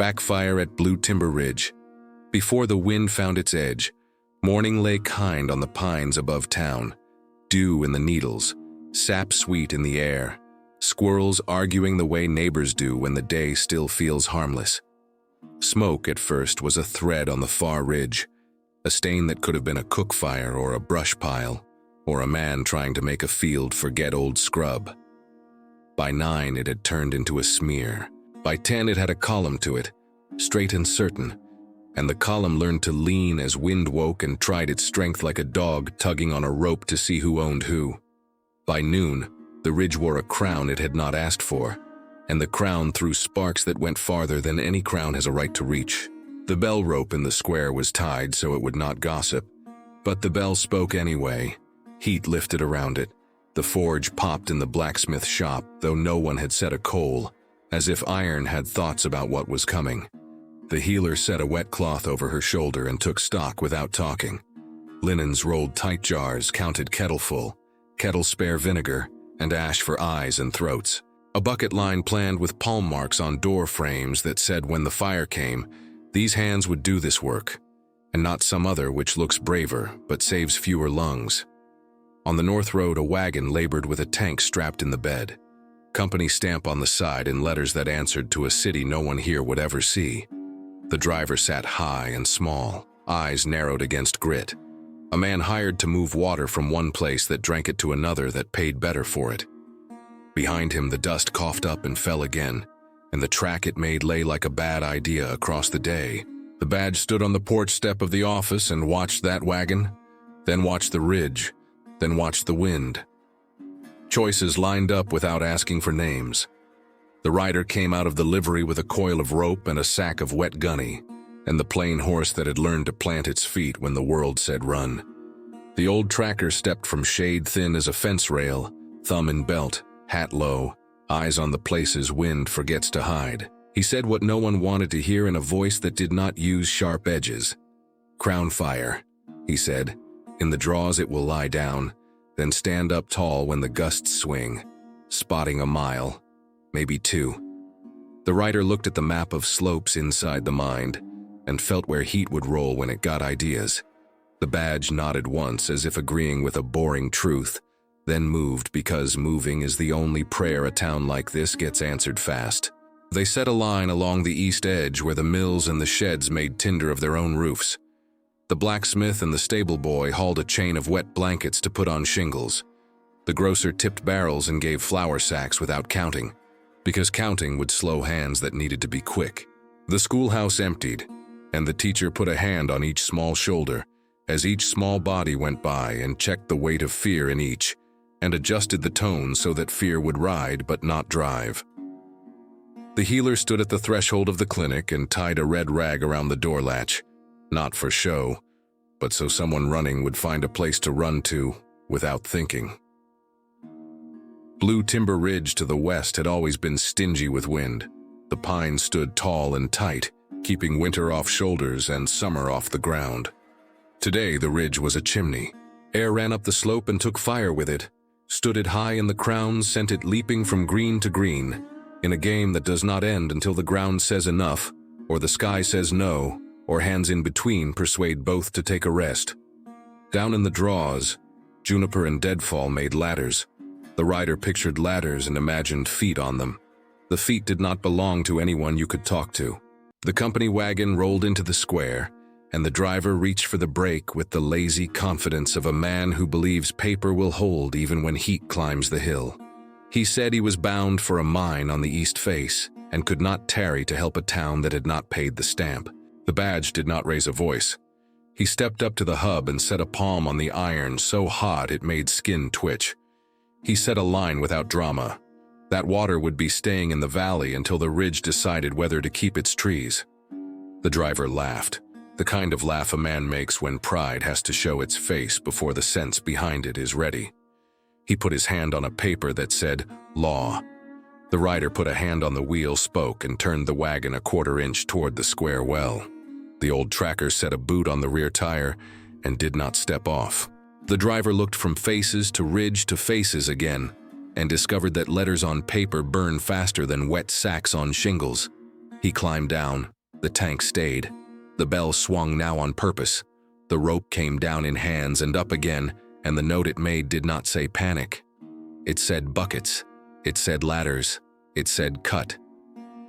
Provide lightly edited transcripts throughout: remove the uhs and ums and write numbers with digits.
Backfire at Blue Timber Ridge. Before the wind found its edge, morning lay kind on the pines above town, dew in the needles, sap sweet in the air, squirrels arguing the way neighbors do when the day still feels harmless. Smoke at first was a thread on the far ridge, a stain that could have been a cook fire or a brush pile, or a man trying to make a field forget old scrub. By 9 it had turned into a smear. By 10 it had a column to it, straight and certain, and the column learned to lean as wind woke and tried its strength like a dog tugging on a rope to see who owned who. By noon, the ridge wore a crown it had not asked for, and the crown threw sparks that went farther than any crown has a right to reach. The bell rope in the square was tied so it would not gossip, but the bell spoke anyway. Heat lifted around it. The forge popped in the blacksmith shop, though no one had set a coal, as if iron had thoughts about what was coming. The healer set a wet cloth over her shoulder and took stock without talking. Linens rolled tight jars, counted kettleful, kettle spare vinegar, and ash for eyes and throats. A bucket line planned with palm marks on door frames that said when the fire came, these hands would do this work, and not some other which looks braver but saves fewer lungs. On the north road, a wagon labored with a tank strapped in the bed. Company stamp on the side in letters that answered to a city no one here would ever see. The driver sat high and small, eyes narrowed against grit. A man hired to move water from one place that drank it to another that paid better for it. Behind him, the dust coughed up and fell again, and the track it made lay like a bad idea across the day. The badge stood on the porch step of the office and watched that wagon, then watched the ridge, then watched the wind. Choices lined up without asking for names. The rider came out of the livery with a coil of rope and a sack of wet gunny, and the plain horse that had learned to plant its feet when the world said run. The old tracker stepped from shade thin as a fence rail, thumb in belt, hat low, eyes on the places wind forgets to hide. He said what no one wanted to hear in a voice that did not use sharp edges. "Crown fire," he said. "In the draws it will lie down, then stand up tall when the gusts swing, spotting a mile, maybe 2. The rider looked at the map of slopes inside the mind and felt where heat would roll when it got ideas. The badge nodded once as if agreeing with a boring truth, then moved because moving is the only prayer a town like this gets answered fast. They set a line along the east edge where the mills and the sheds made tinder of their own roofs. The blacksmith and the stable boy hauled a chain of wet blankets to put on shingles. The grocer tipped barrels and gave flour sacks without counting, because counting would slow hands that needed to be quick. The schoolhouse emptied, and the teacher put a hand on each small shoulder as each small body went by and checked the weight of fear in each, and adjusted the tone so that fear would ride but not drive. The healer stood at the threshold of the clinic and tied a red rag around the door latch, not for show, but so someone running would find a place to run to without thinking. Blue Timber Ridge to the west had always been stingy with wind. The pines stood tall and tight, keeping winter off shoulders and summer off the ground. Today the ridge was a chimney. Air ran up the slope and took fire with it, stood it high in the crown, sent it leaping from green to green, in a game that does not end until the ground says enough, or the sky says no, or hands in between persuade both to take a rest. Down in the draws, juniper and deadfall made ladders. The rider pictured ladders and imagined feet on them. The feet did not belong to anyone you could talk to. The company wagon rolled into the square, and the driver reached for the brake with the lazy confidence of a man who believes paper will hold even when heat climbs the hill. He said he was bound for a mine on the east face and could not tarry to help a town that had not paid the stamp. The badge did not raise a voice. He stepped up to the hub and set a palm on the iron so hot it made skin twitch. He set a line without drama. That water would be staying in the valley until the ridge decided whether to keep its trees. The driver laughed, the kind of laugh a man makes when pride has to show its face before the sense behind it is ready. He put his hand on a paper that said, "Law." The rider put a hand on the wheel, spoke, and turned the wagon a quarter-inch toward the square well. The old tracker set a boot on the rear tire and did not step off. The driver looked from faces to ridge to faces again and discovered that letters on paper burn faster than wet sacks on shingles. He climbed down. The tank stayed. The bell swung now on purpose. The rope came down in hands and up again, and the note it made did not say panic. It said buckets. It said ladders. It said cut.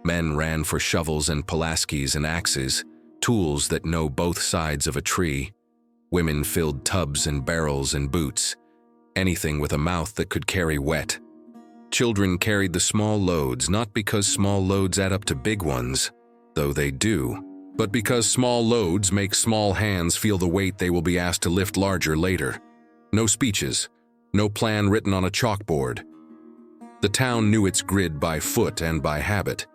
Men ran for shovels and pulaskis and axes, tools that know both sides of a tree. Women filled tubs and barrels and boots, anything with a mouth that could carry wet. Children carried the small loads, not because small loads add up to big ones, though they do, but because small loads make small hands feel the weight they will be asked to lift larger later. No speeches, no plan written on a chalkboard. The town knew its grid by foot and by habit.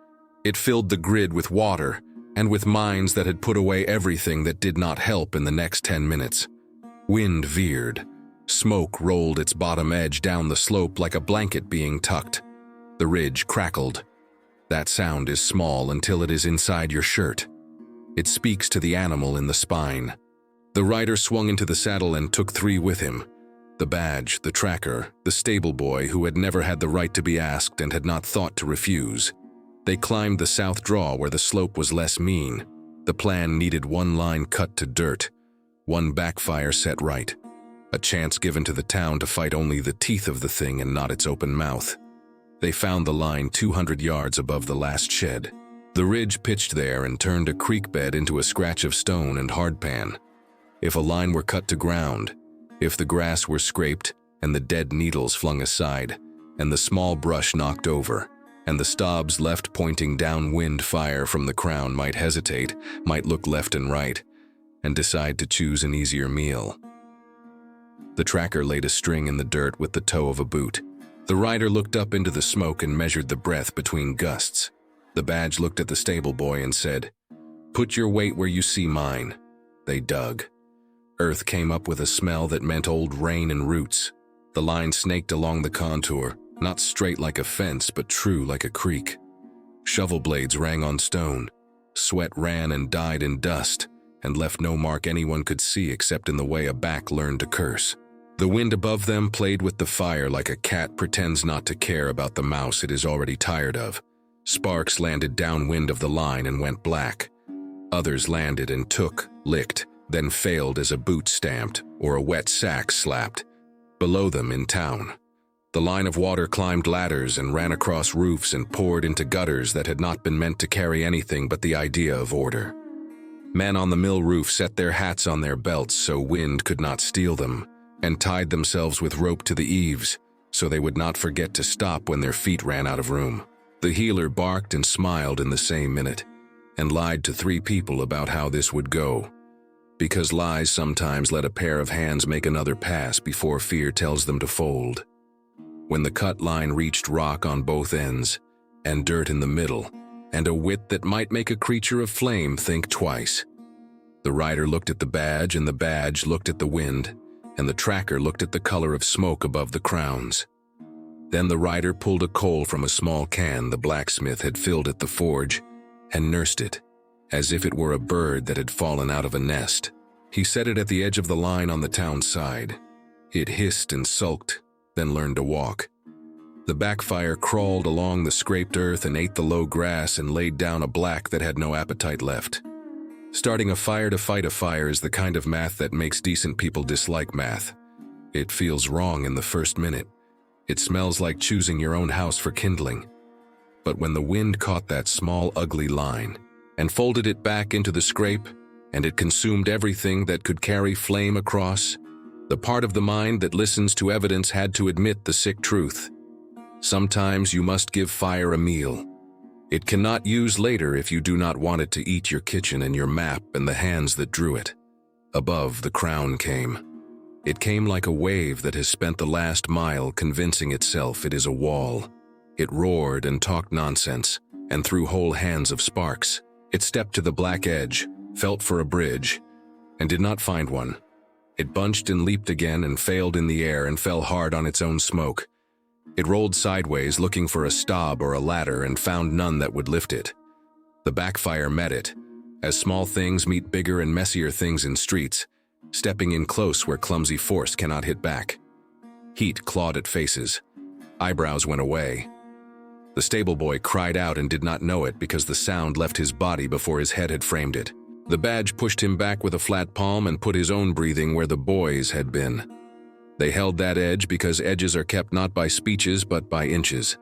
It filled the grid with water and with minds that had put away everything that did not help in the next 10 minutes. Wind veered. Smoke rolled its bottom edge down the slope like a blanket being tucked. The ridge crackled. That sound is small until it is inside your shirt. It speaks to the animal in the spine. The rider swung into the saddle and took 3 with him. The badge, the tracker, the stable boy who had never had the right to be asked and had not thought to refuse. They climbed the south draw where the slope was less mean. The plan needed 1 line cut to dirt, 1 backfire set right, a chance given to the town to fight only the teeth of the thing and not its open mouth. They found the line 200 yards above the last shed. The ridge pitched there and turned a creek bed into a scratch of stone and hardpan. If a line were cut to ground, if the grass were scraped and the dead needles flung aside, and the small brush knocked over, and the stobs left pointing downwind fire from the crown might hesitate, might look left and right, and decide to choose an easier meal. The tracker laid a string in the dirt with the toe of a boot. The rider looked up into the smoke and measured the breath between gusts. The badge looked at the stable boy and said, "Put your weight where you see mine." They dug. Earth came up with a smell that meant old rain and roots. The line snaked along the contour, not straight like a fence, but true like a creek. Shovel blades rang on stone. Sweat ran and died in dust, and left no mark anyone could see except in the way a back learned to curse. The wind above them played with the fire like a cat pretends not to care about the mouse it is already tired of. Sparks landed downwind of the line and went black. Others landed and took, licked, then failed as a boot stamped or a wet sack slapped. Below them in town, the line of water climbed ladders and ran across roofs and poured into gutters that had not been meant to carry anything but the idea of order. Men on the mill roof set their hats on their belts so wind could not steal them, and tied themselves with rope to the eaves so they would not forget to stop when their feet ran out of room. The healer barked and smiled in the same minute, and lied to 3 people about how this would go, because lies sometimes let a pair of hands make another pass before fear tells them to fold. When the cut line reached rock on both ends, and dirt in the middle, and a width that might make a creature of flame think twice, the rider looked at the badge, and the badge looked at the wind, and the tracker looked at the color of smoke above the crowns. Then the rider pulled a coal from a small can the blacksmith had filled at the forge, and nursed it, as if it were a bird that had fallen out of a nest. He set it at the edge of the line on the town side. It hissed and sulked, then learned to walk. The backfire crawled along the scraped earth and ate the low grass and laid down a black that had no appetite left. Starting a fire to fight a fire is the kind of math that makes decent people dislike math. It feels wrong in the first minute. It smells like choosing your own house for kindling. But when the wind caught that small, ugly line and folded it back into the scrape, and it consumed everything that could carry flame across, the part of the mind that listens to evidence had to admit the sick truth. Sometimes you must give fire a meal. It cannot use later if you do not want it to eat your kitchen and your map and the hands that drew it. Above, the crown came. It came like a wave that has spent the last mile convincing itself it is a wall. It roared and talked nonsense, and threw whole hands of sparks. It stepped to the black edge, felt for a bridge, and did not find one. It bunched and leaped again and failed in the air and fell hard on its own smoke. It rolled sideways looking for a stob or a ladder and found none that would lift it. The backfire met it, as small things meet bigger and messier things in streets, stepping in close where clumsy force cannot hit back. Heat clawed at faces. Eyebrows went away. The stable boy cried out and did not know it because the sound left his body before his head had framed it. The badge pushed him back with a flat palm and put his own breathing where the boy's had been. They held that edge because edges are kept not by speeches but by inches.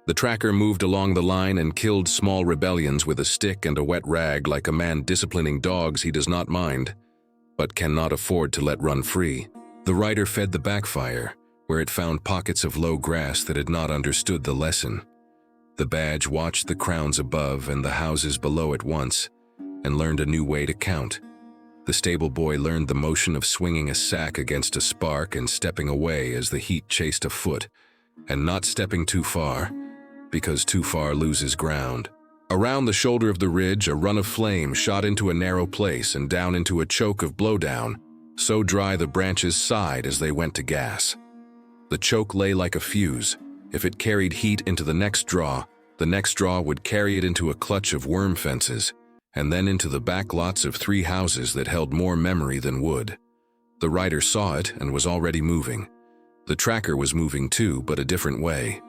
The tracker moved along the line and killed small rebellions with a stick and a wet rag like a man disciplining dogs he does not mind, but cannot afford to let run free. The rider fed the backfire, where it found pockets of low grass that had not understood the lesson. The badge watched the crowns above and the houses below at once, and learned a new way to count. The stable boy learned the motion of swinging a sack against a spark and stepping away as the heat chased a foot, and not stepping too far, because too far loses ground. Around the shoulder of the ridge, a run of flame shot into a narrow place and down into a choke of blowdown, so dry the branches sighed as they went to gas. The choke lay like a fuse. If it carried heat into the next draw would carry it into a clutch of worm fences, and then into the back lots of 3 houses that held more memory than wood. The rider saw it and was already moving. The tracker was moving too, but a different way.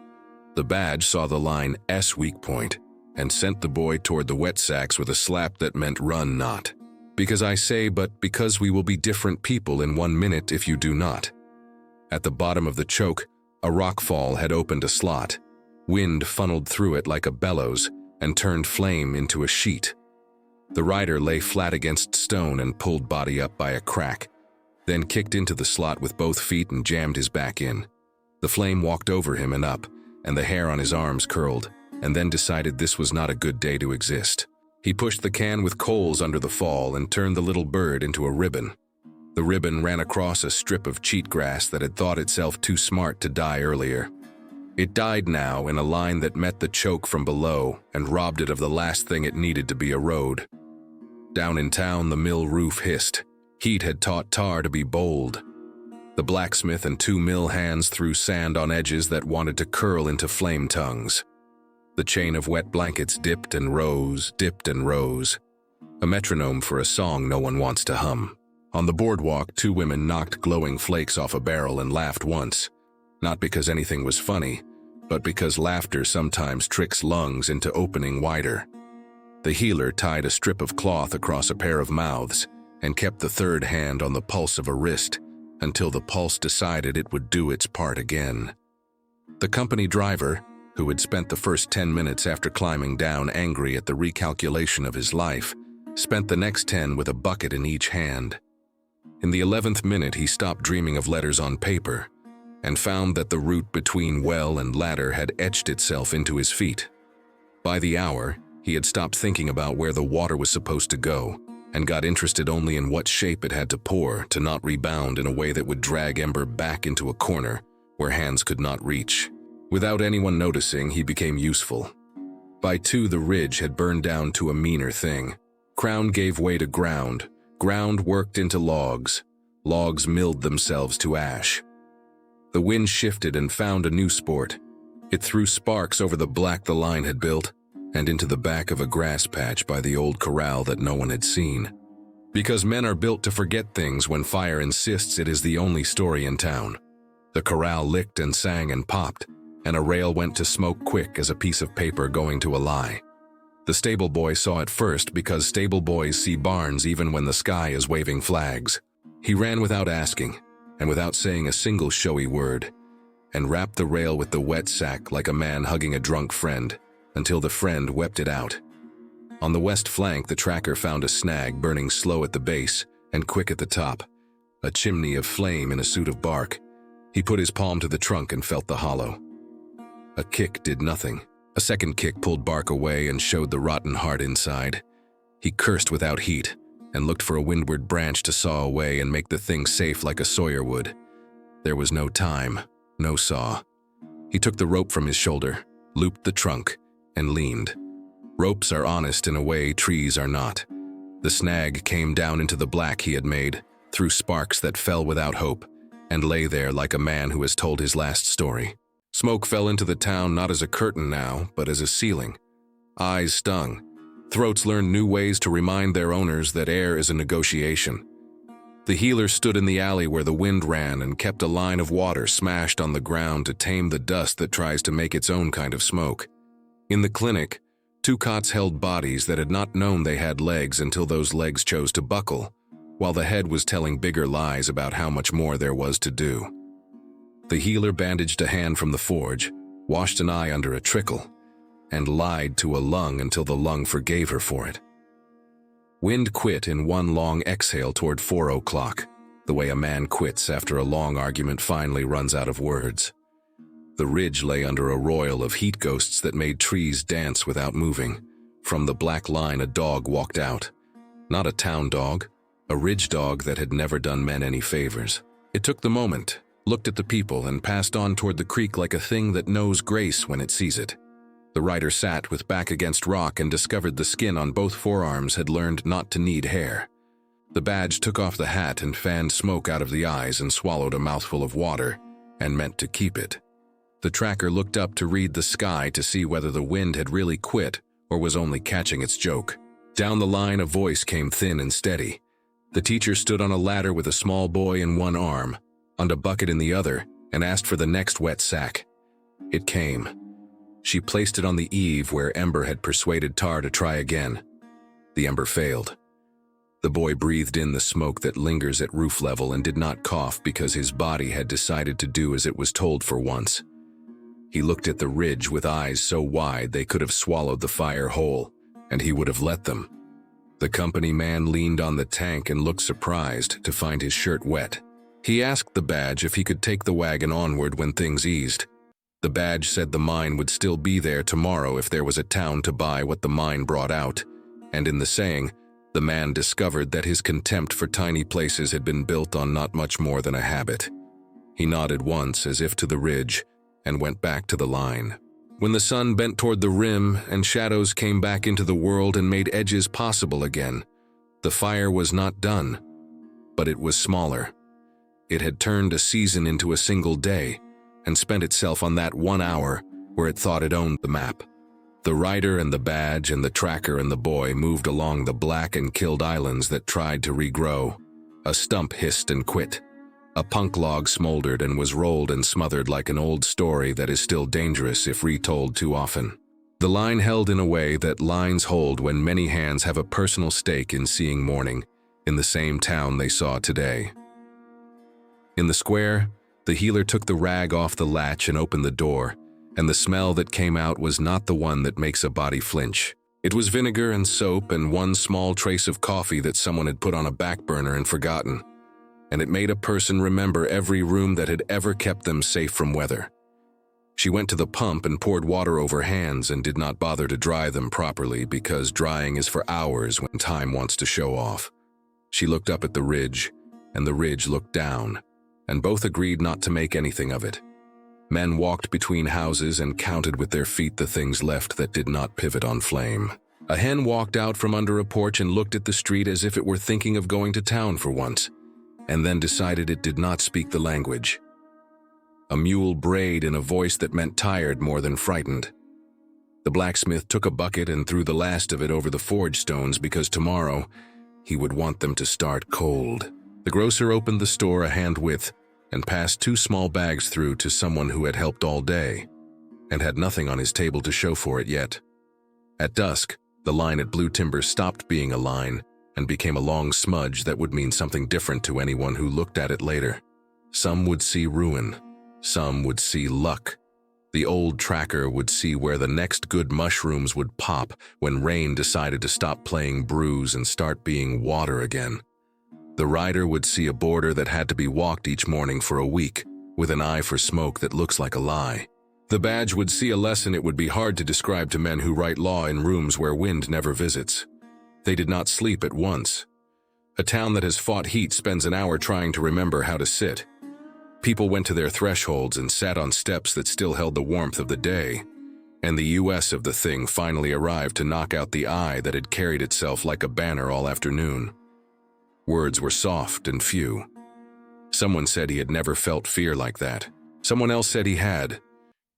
The badge saw the line S weak point and sent the boy toward the wet sacks with a slap that meant run not. Because I say, but because we will be different people in 1 minute if you do not. At the bottom of the choke, a rockfall had opened a slot. Wind funneled through it like a bellows and turned flame into a sheet. The rider lay flat against stone and pulled body up by a crack, then kicked into the slot with both feet and jammed his back in. The flame walked over him and up, and the hair on his arms curled, and then decided this was not a good day to exist. He pushed the can with coals under the fall and turned the little bird into a ribbon. The ribbon ran across a strip of cheatgrass that had thought itself too smart to die earlier. It died now in a line that met the choke from below and robbed it of the last thing it needed to be a road. Down in town, the mill roof hissed. Heat had taught tar to be bold. The blacksmith and 2 mill hands threw sand on edges that wanted to curl into flame tongues. The chain of wet blankets dipped and rose, dipped and rose. A metronome for a song no one wants to hum. On the boardwalk, 2 women knocked glowing flakes off a barrel and laughed once. Not because anything was funny, but because laughter sometimes tricks lungs into opening wider. The healer tied a strip of cloth across a pair of mouths and kept the third hand on the pulse of a wrist until the pulse decided it would do its part again. The company driver, who had spent the first 10 minutes after climbing down angry at the recalculation of his life, spent the next 10 with a bucket in each hand. In the 11th minute, he stopped dreaming of letters on paper and found that the route between well and ladder had etched itself into his feet. By the hour, he had stopped thinking about where the water was supposed to go and got interested only in what shape it had to pour to not rebound in a way that would drag Ember back into a corner where hands could not reach. Without anyone noticing, he became useful. By 2, the ridge had burned down to a meaner thing. Crown gave way to ground. Ground worked into logs. Logs milled themselves to ash. The wind shifted and found a new sport. It threw sparks over the black the line had built and into the back of a grass patch by the old corral that no one had seen. Because men are built to forget things when fire insists it is the only story in town. The corral licked and sang and popped, and a rail went to smoke quick as a piece of paper going to a lie. The stable boy saw it first because stable boys see barns even when the sky is waving flags. He ran without asking, and without saying a single showy word, and wrapped the rail with the wet sack like a man hugging a drunk friend, until the friend wept it out. On the west flank, the tracker found a snag burning slow at the base and quick at the top, a chimney of flame in a suit of bark. He put his palm to the trunk and felt the hollow. A kick did nothing. A second kick pulled bark away and showed the rotten heart inside. He cursed without heat and looked for a windward branch to saw away and make the thing safe like a sawyer would. There was no time, no saw. He took the rope from his shoulder, looped the trunk, and leaned. Ropes are honest in a way trees are not. The snag came down into the black he had made, through sparks that fell without hope, and lay there like a man who has told his last story. Smoke fell into the town not as a curtain now, but as a ceiling. Eyes stung. Throats learned new ways to remind their owners that air is a negotiation. The healer stood in the alley where the wind ran and kept a line of water smashed on the ground to tame the dust that tries to make its own kind of smoke. In the clinic, 2 cots held bodies that had not known they had legs until those legs chose to buckle, while the head was telling bigger lies about how much more there was to do. The healer bandaged a hand from the forge, washed an eye under a trickle, and lied to a lung until the lung forgave her for it. Wind quit in one long exhale toward 4 o'clock, the way a man quits after a long argument finally runs out of words. The ridge lay under a roil of heat ghosts that made trees dance without moving. From the black line a dog walked out. Not a town dog, a ridge dog that had never done men any favors. It took the moment, looked at the people, and passed on toward the creek like a thing that knows grace when it sees it. The rider sat with back against rock and discovered the skin on both forearms had learned not to need hair. The badge took off the hat and fanned smoke out of the eyes and swallowed a mouthful of water, and meant to keep it. The tracker looked up to read the sky to see whether the wind had really quit or was only catching its joke. Down the line a voice came thin and steady. The teacher stood on a ladder with a small boy in one arm, and a bucket in the other, and asked for the next wet sack. It came. She placed it on the eave where Ember had persuaded Tar to try again. The ember failed. The boy breathed in the smoke that lingers at roof level and did not cough because his body had decided to do as it was told for once. He looked at the ridge with eyes so wide they could have swallowed the fire whole, and he would have let them. The company man leaned on the tank and looked surprised to find his shirt wet. He asked the badge if he could take the wagon onward when things eased. The badge said the mine would still be there tomorrow if there was a town to buy what the mine brought out, and in the saying, the man discovered that his contempt for tiny places had been built on not much more than a habit. He nodded once as if to the ridge, and went back to the line. When the sun bent toward the rim and shadows came back into the world and made edges possible again, the fire was not done, but it was smaller. It had turned a season into a single day, and spent itself on that 1 hour where it thought it owned the map. The rider and the badge and the tracker and the boy moved along the black and killed islands that tried to regrow. A stump hissed and quit. A punk log smoldered and was rolled and smothered like an old story that is still dangerous if retold too often. The line held in a way that lines hold when many hands have a personal stake in seeing morning in the same town they saw today. In the square, the healer took the rag off the latch and opened the door, and the smell that came out was not the one that makes a body flinch. It was vinegar and soap and one small trace of coffee that someone had put on a back burner and forgotten, and it made a person remember every room that had ever kept them safe from weather. She went to the pump and poured water over hands and did not bother to dry them properly because drying is for hours when time wants to show off. She looked up at the ridge, and the ridge looked down, and both agreed not to make anything of it. Men walked between houses and counted with their feet the things left that did not pivot on flame. A hen walked out from under a porch and looked at the street as if it were thinking of going to town for once, and then decided it did not speak the language. A mule brayed in a voice that meant tired more than frightened. The blacksmith took a bucket and threw the last of it over the forge stones because tomorrow he would want them to start cold. The grocer opened the store a hand width and passed 2 small bags through to someone who had helped all day and had nothing on his table to show for it yet. At dusk, the line at Blue Timber stopped being a line and became a long smudge that would mean something different to anyone who looked at it later. Some would see ruin. Some would see luck. The old tracker would see where the next good mushrooms would pop when rain decided to stop playing brews and start being water again. The rider would see a border that had to be walked each morning for a week, with an eye for smoke that looks like a lie. The badge would see a lesson it would be hard to describe to men who write law in rooms where wind never visits. They did not sleep at once. A town that has fought heat spends an hour trying to remember how to sit. People went to their thresholds and sat on steps that still held the warmth of the day, and the US of the thing finally arrived to knock out the eye that had carried itself like a banner all afternoon. Words were soft and few. Someone said he had never felt fear like that. Someone else said he had,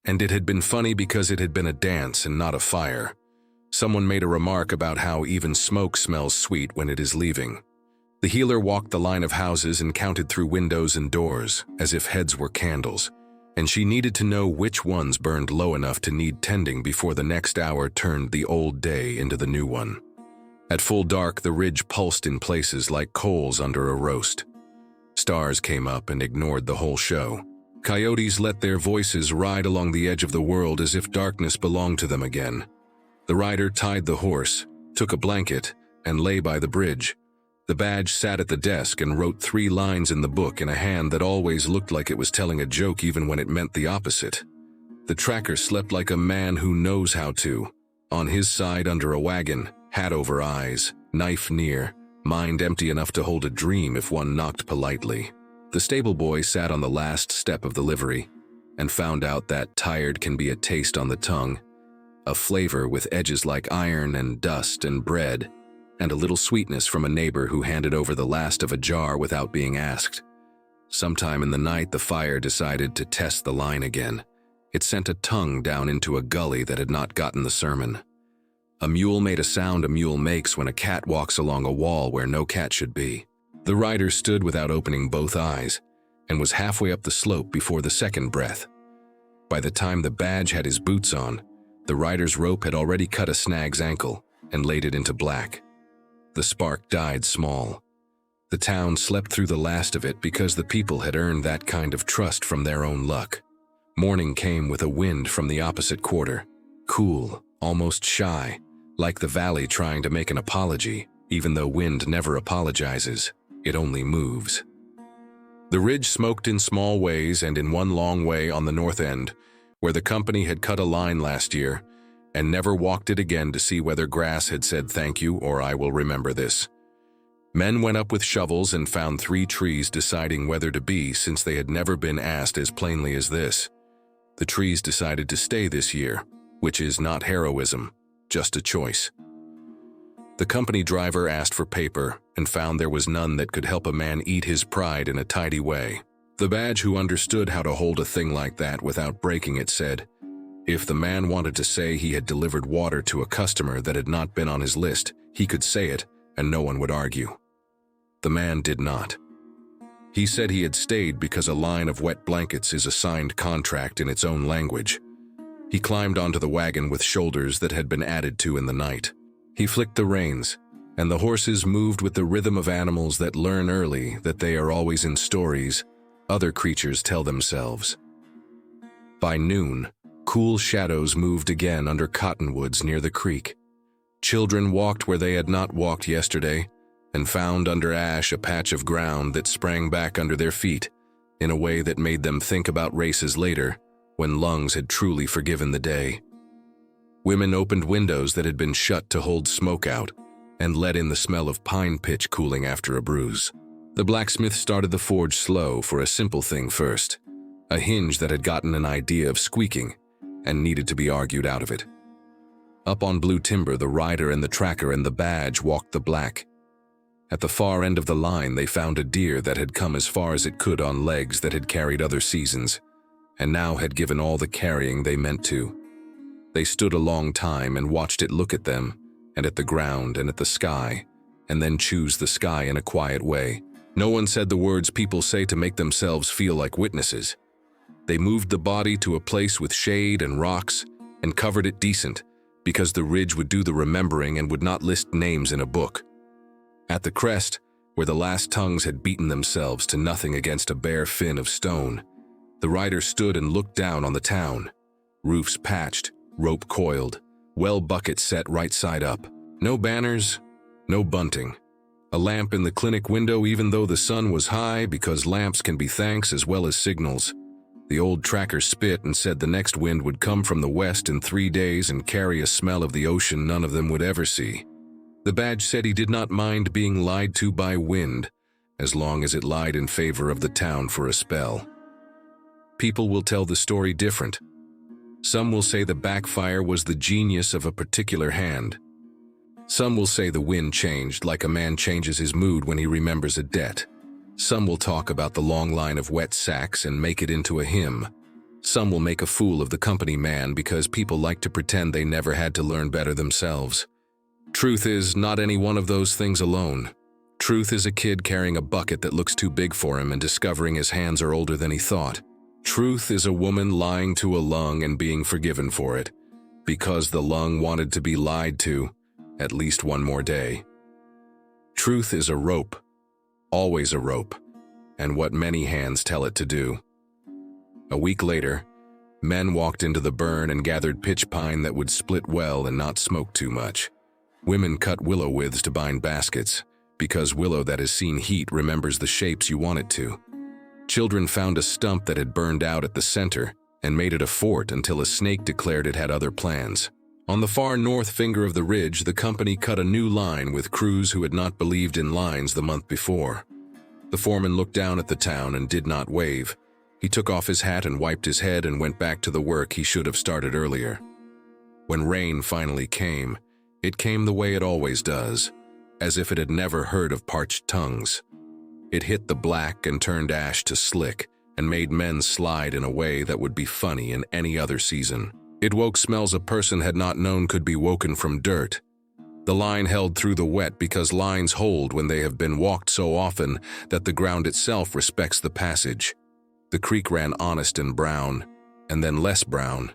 and it had been funny because it had been a dance and not a fire. Someone made a remark about how even smoke smells sweet when it is leaving. The healer walked the line of houses and counted through windows and doors, as if heads were candles, and she needed to know which ones burned low enough to need tending before the next hour turned the old day into the new one. At full dark, the ridge pulsed in places like coals under a roast. Stars came up and ignored the whole show. Coyotes let their voices ride along the edge of the world as if darkness belonged to them again. The rider tied the horse, took a blanket, and lay by the bridge. The badge sat at the desk and wrote 3 lines in the book in a hand that always looked like it was telling a joke even when it meant the opposite. The tracker slept like a man who knows how to. On his side under a wagon, hat over eyes, knife near, mind empty enough to hold a dream if one knocked politely. The stable boy sat on the last step of the livery and found out that tired can be a taste on the tongue, a flavor with edges like iron and dust and bread, and a little sweetness from a neighbor who handed over the last of a jar without being asked. Sometime in the night, the fire decided to test the line again. It sent a tongue down into a gully that had not gotten the sermon. A mule made a sound a mule makes when a cat walks along a wall where no cat should be. The rider stood without opening both eyes and was halfway up the slope before the second breath. By the time the badge had his boots on, the rider's rope had already cut a snag's ankle and laid it into black. The spark died small. The town slept through the last of it because the people had earned that kind of trust from their own luck. Morning came with a wind from the opposite quarter, cool, almost shy, like the valley trying to make an apology, even though wind never apologizes, it only moves. The ridge smoked in small ways and in one long way on the north end, where the company had cut a line last year, and never walked it again to see whether grass had said thank you or I will remember this. Men went up with shovels and found 3 trees deciding whether to be since they had never been asked as plainly as this. The trees decided to stay this year, which is not heroism, just a choice. The company driver asked for paper and found there was none that could help a man eat his pride in a tidy way. The badge, who understood how to hold a thing like that without breaking it, said, if the man wanted to say he had delivered water to a customer that had not been on his list, he could say it and no one would argue. The man did not. He said he had stayed because a line of wet blankets is a signed contract in its own language. He climbed onto the wagon with shoulders that had been added to in the night. He flicked the reins, and the horses moved with the rhythm of animals that learn early that they are always in stories other creatures tell themselves. By noon, cool shadows moved again under cottonwoods near the creek. Children walked where they had not walked yesterday, and found under ash a patch of ground that sprang back under their feet in a way that made them think about races later, when lungs had truly forgiven the day. Women opened windows that had been shut to hold smoke out and let in the smell of pine pitch cooling after a bruise. The blacksmith started the forge slow for a simple thing first, a hinge that had gotten an idea of squeaking and needed to be argued out of it. Up on blue timber, the rider and the tracker and the badge walked the black. At the far end of the line, they found a deer that had come as far as it could on legs that had carried other seasons, and now had given all the carrying they meant to. They stood a long time and watched it look at them, and at the ground and at the sky, and then choose the sky in a quiet way. No one said the words people say to make themselves feel like witnesses. They moved the body to a place with shade and rocks and covered it decent, because the ridge would do the remembering and would not list names in a book. At the crest, where the last tongues had beaten themselves to nothing against a bare fin of stone, the rider stood and looked down on the town. Roofs patched, rope coiled, well bucket set right side up. No banners, no bunting. A lamp in the clinic window even though the sun was high, because lamps can be thanks as well as signals. The old tracker spit and said the next wind would come from the west in 3 days and carry a smell of the ocean none of them would ever see. The badge said he did not mind being lied to by wind, as long as it lied in favor of the town for a spell. People will tell the story different. Some will say the backfire was the genius of a particular hand. Some will say the wind changed like a man changes his mood when he remembers a debt. Some will talk about the long line of wet sacks and make it into a hymn. Some will make a fool of the company man because people like to pretend they never had to learn better themselves. Truth is, not any one of those things alone. Truth is a kid carrying a bucket that looks too big for him and discovering his hands are older than he thought. Truth is a woman lying to a lung and being forgiven for it, because the lung wanted to be lied to at least one more day. Truth is a rope, always a rope, and what many hands tell it to do. A week later, men walked into the burn and gathered pitch pine that would split well and not smoke too much. Women cut willow withes to bind baskets, because willow that has seen heat remembers the shapes you want it to. Children found a stump that had burned out at the center and made it a fort until a snake declared it had other plans. On the far north finger of the ridge, the company cut a new line with crews who had not believed in lines the month before. The foreman looked down at the town and did not wave. He took off his hat and wiped his head and went back to the work he should have started earlier. When rain finally came, it came the way it always does, as if it had never heard of parched tongues. It hit the black and turned ash to slick and made men slide in a way that would be funny in any other season. It woke smells a person had not known could be woken from dirt. The line held through the wet because lines hold when they have been walked so often that the ground itself respects the passage. The creek ran honest and brown, and then less brown.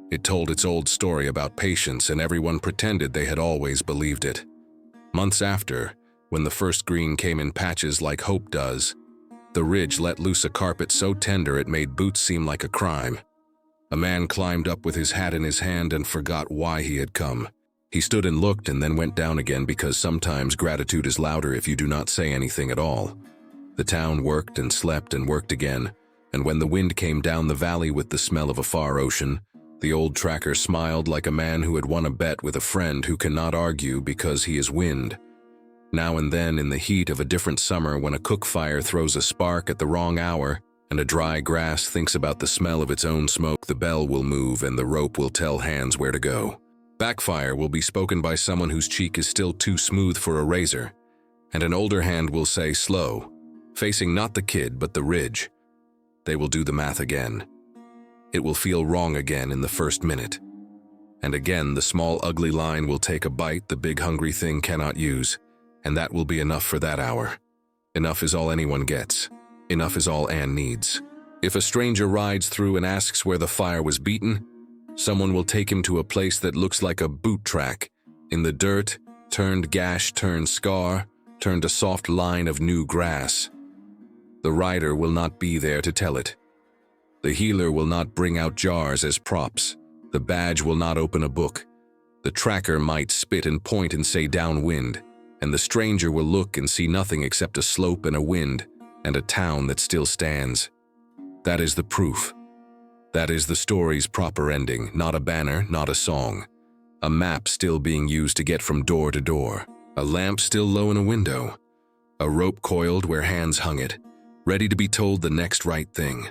It told its old story about patience, and everyone pretended they had always believed it. Months after, when the first green came in patches like hope does, the ridge let loose a carpet so tender it made boots seem like a crime. A man climbed up with his hat in his hand and forgot why he had come. He stood and looked and then went down again, because sometimes gratitude is louder if you do not say anything at all. The town worked and slept and worked again, and when the wind came down the valley with the smell of a far ocean, the old tracker smiled like a man who had won a bet with a friend who cannot argue because he is wind. Now and then, in the heat of a different summer, when a cook fire throws a spark at the wrong hour and a dry grass thinks about the smell of its own smoke, the bell will move and the rope will tell hands where to go. Backfire will be spoken by someone whose cheek is still too smooth for a razor, and an older hand will say slow, facing not the kid but the ridge. They will do the math again. It will feel wrong again in the first minute. And again the small ugly line will take a bite the big hungry thing cannot use, and that will be enough for that hour. Enough is all anyone gets. Enough is all Anne needs. If a stranger rides through and asks where the fire was beaten, someone will take him to a place that looks like a boot track. In the dirt, turned gash, turned scar, turned a soft line of new grass. The rider will not be there to tell it. The healer will not bring out jars as props. The badge will not open a book. The tracker might spit and point and say downwind, and the stranger will look and see nothing except a slope and a wind and a town that still stands. That is the proof. That is the story's proper ending, not a banner, not a song. A map still being used to get from door to door. A lamp still low in a window. A rope coiled where hands hung it, ready to be told the next right thing.